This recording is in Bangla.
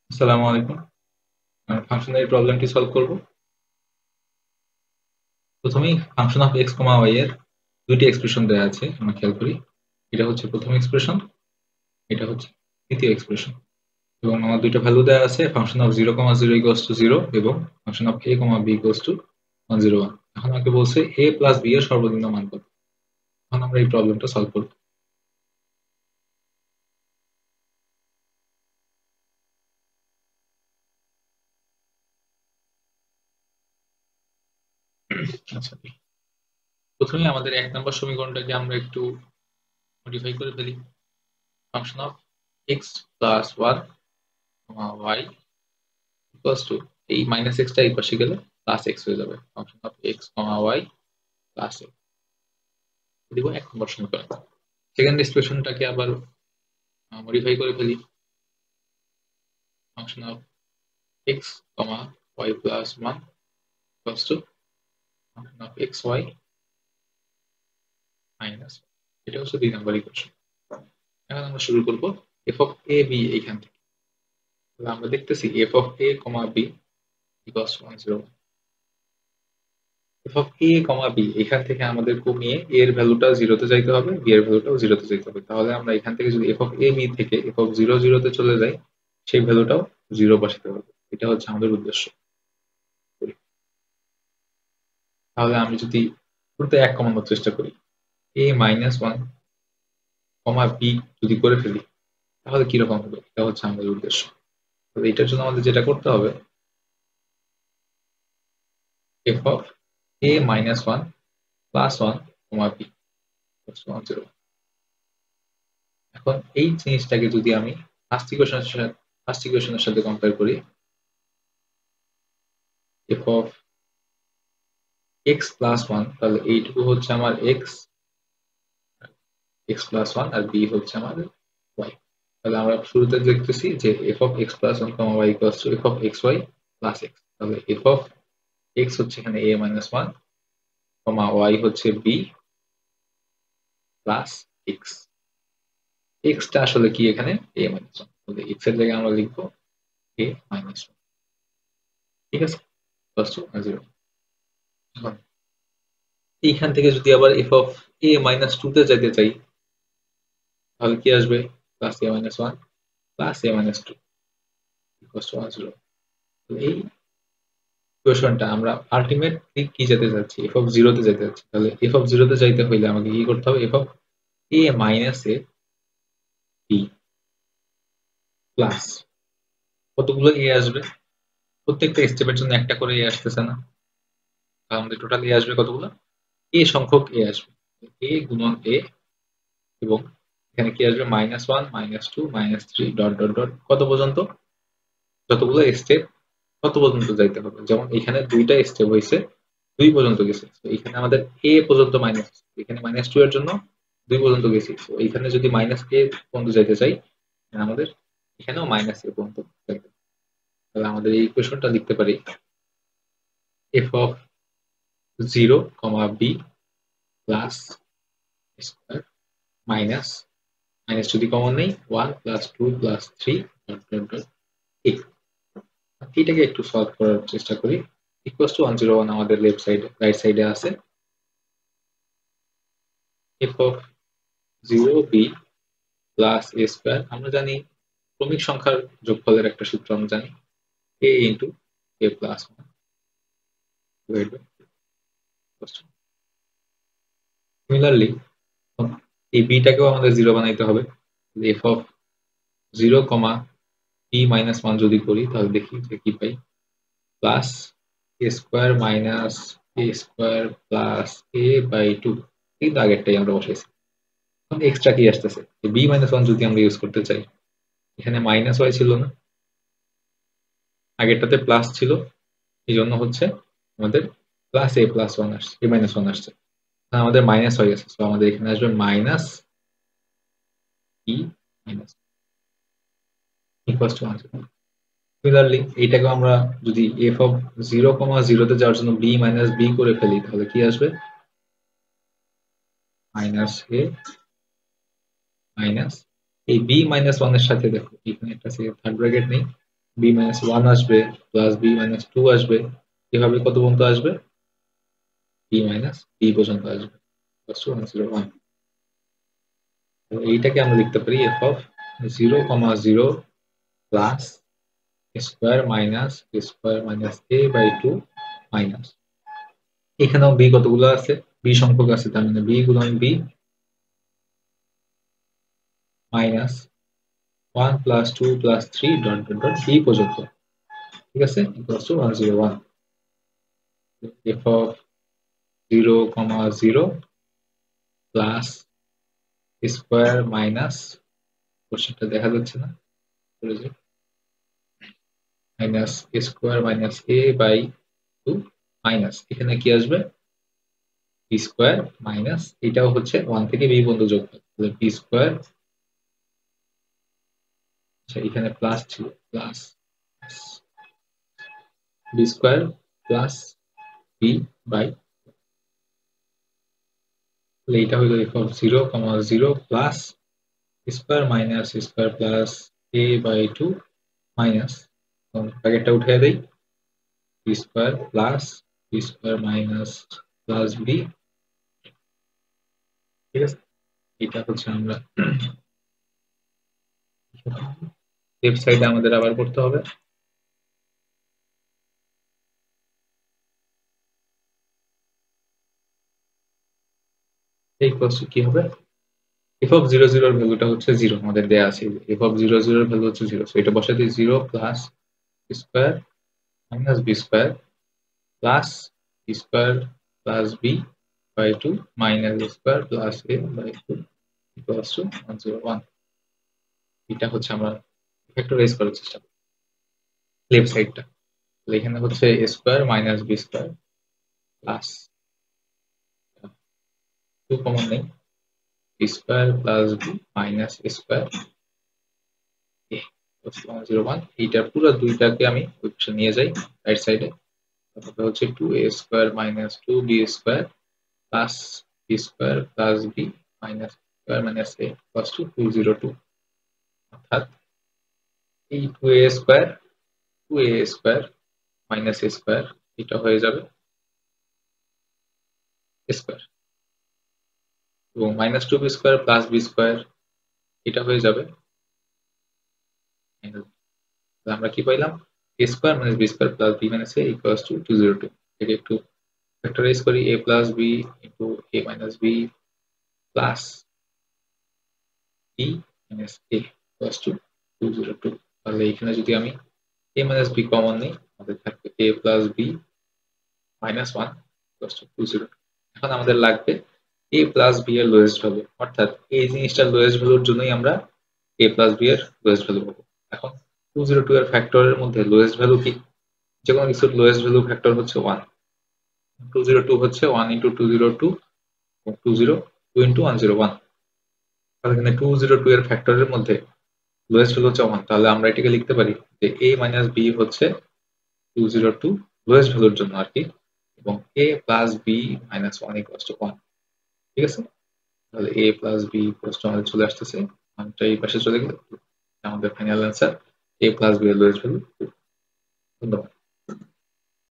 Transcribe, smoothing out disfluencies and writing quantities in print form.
আসসালামু আলাইকুম। ফাংশনের এই প্রবলেমটি সলভ করব। প্রথমেই ফাংশন অফ এক্স কমা ওয়াই এর দুইটি এক্সপ্রেশন দেওয়া আছে, আমরা খেয়াল করি। এটা হচ্ছে প্রথম এক্সপ্রেশন, এটা হচ্ছে দ্বিতীয় এক্সপ্রেশন, এবং আমার দুইটা ভ্যালু দেওয়া আছে, ফাংশন অফ 0,0 ইকুয়ালস টু 0 এবং function of a, b equals to 101। এখন আমাকে বলছে a প্লাস b এর সর্বনিম্ন মান কত। এখন আমরা এই প্রবলেমটা সলভ করব। আচ্ছা, প্রথমে আমাদের এক নম্বর সমীকরণটাকে আমরা একটু মডিফাই করে ফেলি। Function of x plus one y equals to, এই মাইনাস এক্সটা এই পাশে গেলে প্লাস এক্স হয়ে যাবে। ফাংশন অফ এক্স কমা ওয়াই প্লাস এক্স দিব এক নম্বর সমীকরণ। সেকেন্ড এক্সপ্রেশনটাকে আবার মডিফাই করে ফেলি। ফাংশন অফ এক্স কমা y plus one equals to function of x y minus, এটা হচ্ছে দুই নম্বর ইকুয়েশন। এখন আমরা শুরু করব এফ অফ এ বি এইখান থেকে। তাহলে আমরা দেখতেছি f of a comma b equals to 101। F of a comma b এখান থেকে আমাদের কমিয়ে এ এর ভ্যালুটা জিরোতে যাইতে হবে, বি এর ভ্যালুটাও জিরোতে যাইতে হবে। তাহলে আমরা এখান থেকে যদি এফ অফ এ বি থেকে এফ অফ জিরো জিরোতে চলে যাই, সেই ভ্যালুটাও জিরো বসাতে হবে। এটা হচ্ছে আমাদের উদ্দেশ্য। তাহলে আমি যদি শুরুতে এক কমানোর চেষ্টা করি, এ মাইনাস ওয়ান কমা বি যদি করে ফেলি, তাহলে কিরকম হবে, এটা হচ্ছে আমাদের উদ্দেশ্য। তাহলে এটার জন্য আমাদের যেটা করতে হবে, f of a minus one plus one comma b 1 0। এখন এই জিনিসটাকে যদি আমি ফার্স্ট ইকুয়েশনের সাথে কম্পেয়ার করি, f of x plus one, তাহলে এইটুকু হচ্ছে আমার এক্স, এক্স প্লাস ওয়ান, আর বি হচ্ছে আমাদের ওয়াই। তাহলে আমরা শুরুতে দেখতেছি যে f of x plus one comma y equals to f of x y plus x. তাহলে এফ অফ এক্স হচ্ছে এখানে a minus one comma y হচ্ছে বি প্লাস এক্স। এক্সটা আসলে কি এখানে এ মাইনাস ওয়ান, তাহলে এক্স এর জায়গায় আমরা লিখবো এ মাইনাস ওয়ান। ঠিক আছে, প্লাস টু জিরো। এইখান থেকে যদি আবার f of a minus two তে যেতে চাই, তাহলে কি আসবে, plus a minus one plus a minus two equals to 1 0। এই ইকুয়েশনটা আমরা আলটিমেটলি কি যেতে যাচ্ছি, এফ অফ জিরোতে যেতে যাচ্ছি। তাহলে এফ অফ জিরোতে যাইতে হইলে আমাকে কি করতে হবে, f of a minus a b plus কতগুলো এ আসবে, প্রত্যেকটা স্টেপের জন্য একটা করে এ আসতেছে না, তাহলে আমাদের টোটাল এ আসবে কতগুলো, এ সংখ্যক এ আসবে। এ গুণন এ, এবং এখানে কি আসবে, minus one minus two minus three dot dot dot কত পর্যন্ত, যতগুলো স্টেপ কত পর্যন্ত যাইতে হবে। যেমন এখানে দুইটা স্টেপ হয়েছে, দুই পর্যন্ত গেছে, এখানে আমাদের এ পর্যন্ত মাইনাস, এখানে মাইনাস টু এর জন্য দুই পর্যন্ত গেছি। এখানে যদি মাইনাস এ পর্যন্ত যাইতে চাই, আমাদের এখানেও মাইনাস এ পর্যন্ত যাইতে হবে। তাহলে আমাদের এই ইকুয়েশনটা লিখতে পারি, f of zero comma b plus square minus, minus যদি কমন নেই, one plus two plus three dot dot dot a. এটাকে একটু সলভ করার চেষ্টা করি। ইকুয়ালস টু 101 আমাদের লেফট সাইডে, রাইট সাইডে আছে। F of zero b plus a square, আমরা জানি ক্রমিক সংখ্যার যোগফলের একটা সূত্র আমরা জানি, a into a plus one. Similarly এই বিটাকেও আমাদের জিরো বানাইতে হবে। F of zero comma b minus one যদি করি, তাহলে দেখি যে কি পাই, plus a square minus a square plus a by two. কিন্তু আগেরটাই আমরা বসাইছি। এখন এক্সট্রা কি আসতেছে, বি মাইনাস ওয়ান যদি আমরা ইউজ করতে চাই, এখানে মাইনাস ওয়াই ছিল না, আগেরটাতে প্লাস ছিল, এই জন্য হচ্ছে আমাদের প্লাস এ প্লাস ওয়ান আসছে, এ মাইনাস ওয়ান আসছে। আমাদের মাইনাস হয়ে গেছে, তো আমাদের এখানে আসবে minus E minus equals to 1 0। Similarly এইটাকে আমরা যদি এফ অফ জিরো কমা জিরোতে যাওয়ার জন্য বি মাইনাস বি করে ফেলি, তাহলে কি আসবে, মাইনাস এ মাইনাস এই বি মাইনাস ওয়ান এর সাথে দেখো এখানে একটা থার্ড ব্র্যাকেট নেই, বি মাইনাস ওয়ান আসবে, প্লাস বি মাইনাস টু আসবে, এভাবে কত পর্যন্ত আসবে, বি মাইনাস বি পর্যন্ত আসবে, এইটাকে আমরা লিখতে পারি f of 0,0 plus square minus square minus a by two minus, এখানেও বি কতগুলো আছে, বি সংখ্যক আছে, তার মানে বি গুণন b minus 1 plus 2 plus 3 dot dot dot b পর্যন্ত, ঠিক আছে, equals to 101 f of 0,0 plus square minus, কোশ্চেনটা দেখা যাচ্ছে না, minus square minus a by two minus, এখানে কি আসবে, বি স্কোয়ার মাইনাস, এটাও হচ্ছে 1 থেকে বি পর্যন্ত যোগ, বি স্কোয়ার, আচ্ছা এখানে প্লাস ছিল, plus B square plus b by, এইটা হইল f of 0,0 plus square minus square plus a by two minus, ব্র্যাকেটটা উঠে দেই, b square plus B square minus plus b, ঠিক আছে, এটা হচ্ছে আমরা লেফট সাইডে আমাদের আবার করতে হবে, এই কোশ্চেন কি হবে, এফ অফ 0,0 এর ভ্যালুটা হচ্ছে 0, আমাদের দেয়া আছে এফ অফ 0,0 এর ভ্যালু হচ্ছে 0, সো এটা বসাই দিই 0 plus square minus B square plus B square plus b by two minus square plus a by two equals to 101, এটা হচ্ছে আমরা ফ্যাক্টরাইজ করার চেষ্টা করি লেফট সাইডটা, এখানে হচ্ছে A square minus B square plus 2 common নেই, B square plus B minus square A 101, এইটা পুরো দুইটাকে আমি ওই পাশে নিয়ে যাই রাইট সাইডে, তারপরে হচ্ছে 2a square minus 2b square plus B square plus B minus square minus A plus two 202, অর্থাৎ এই 2a square minus a square, এটা হয়ে যাবে স্কোয়ার, এবং minus 2b square plus B square, এটা হয়ে যাবে, আমরা কি পাইলাম, a square minus B square plus B minus a equals to 202, এটাকে একটু ফ্যাক্টরাইজ করি, a plus b into a minus b plus B minus a equals to 202, তাহলে এখানে যদি আমি a মাইনাস বি কমন নিই, আমাদের থাকবে a plus B minus 1 equals to 202, এখন আমাদের লাগবে a প্লাস বি এর লোয়েস্ট ভ্যালু, অর্থাৎ এই জিনিসটার লোয়েস্ট ভ্যালুর জন্যই আমরা a প্লাস বি এর লোয়েস্ট ভ্যালু পাবো, এখন 202 এর ফ্যাক্টরের মধ্যে লোয়েস্ট ভ্যালু কি, যে কোনো কিছুর লোয়েস্ট ভ্যালু ফ্যাক্টর হচ্ছে 1, 202 হচ্ছে 1 ইন্টু 202 এবং 202 ইন্টু 101, তাহলে এখানে 202 এর ফ্যাক্টরের মধ্যে লোয়েস্ট ভ্যালু হচ্ছে 1, তাহলে আমরা এটাকে লিখতে পারি যে a মাইনাস বি হচ্ছে 202 লোয়েস্ট ভ্যালুর জন্য আর কি, এবং a plus B minus 1 equals to 1, ঠিক আছে, তাহলে a plus b equals to আমাদের চলে আসতেছে, মানটা এই পাশে চলে গেলে আমাদের final answer a plus b এর লোয়েস্ট ভ্যালু 2। ধন্যবাদ।